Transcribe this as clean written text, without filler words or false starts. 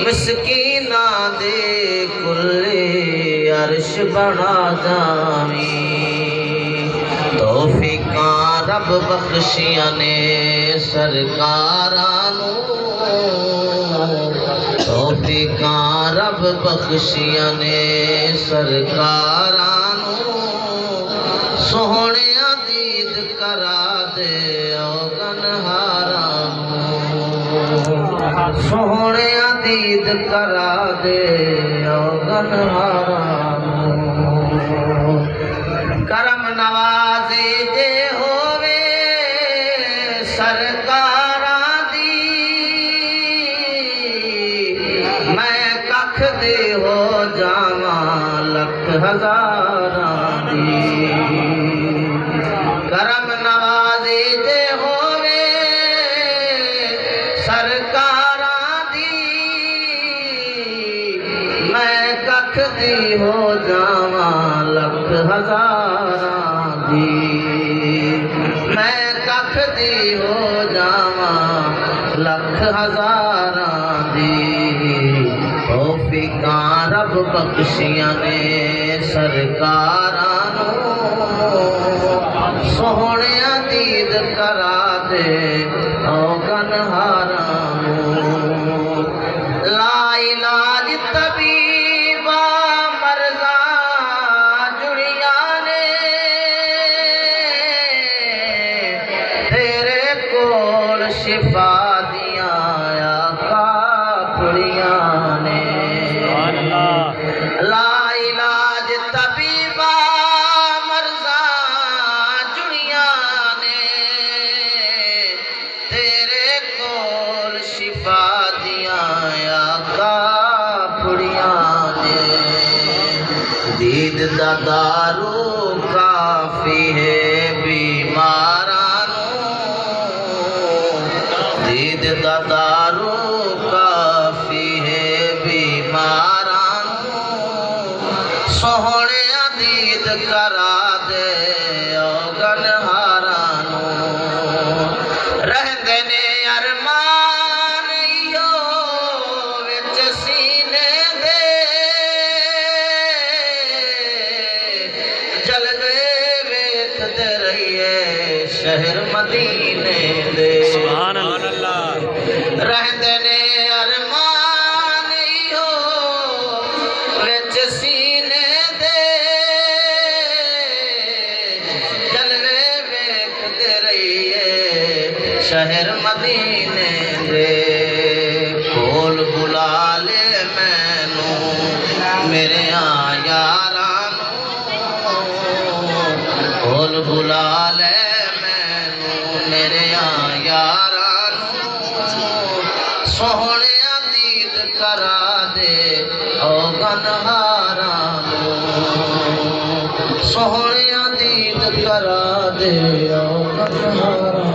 मिसकीना दे कुल्ले अर्श बना जावी तौफीका रब बख्शिया ने सरकारां नू तौफीका रब बख्शिया ने सरकारां नू सोहणिया दीद करा दे गनहारां नू सोहणिया दीद करा दे गनहारां नू करम नवाज़ी जे होवे सरकारां दी मैं कख दे हो जावां लख हज़ारां दी करम नवाज़ी जे होवे सरकारां दी मैं कख दी हो जावां लख हज़ारां दी मैं कख दी हो जावां लख हज़ारां दी तौफीका रब बख्शिया ने सरकारां नू सोहणिया दीद करा दे गनहारां नू ला इलाज तबीबा मरज़ा जुड़िया ने तेरे कोल शिफा दिया आका कुड़िया ने ला इलाज तबीबा मरज़ा जुड़िया ने तेरे कोल शिफा दिया आका कुड़िया ने दीद दा दारू काफी है बीमारां नू दीद दा दारू काफी है बीमारां नू सोहणिया दीद करा दे गनहारां नू रहंदे ने अरमान इहो विच सीने दे जलवे वेखदे रहिए शहर मदीने दे सुभान अल्लाह रहंदे ने अरमान इहो विच सीने दे जलवे वेखदे रहिए शहर मदीने दे कोल बुला ले मैनू मेरे यारां नू कोल बुला ले मैनू मेरे यारां नू सोहणिया दीद करा दे गनहारां नू सोहणिया दीद करा दे गनहारां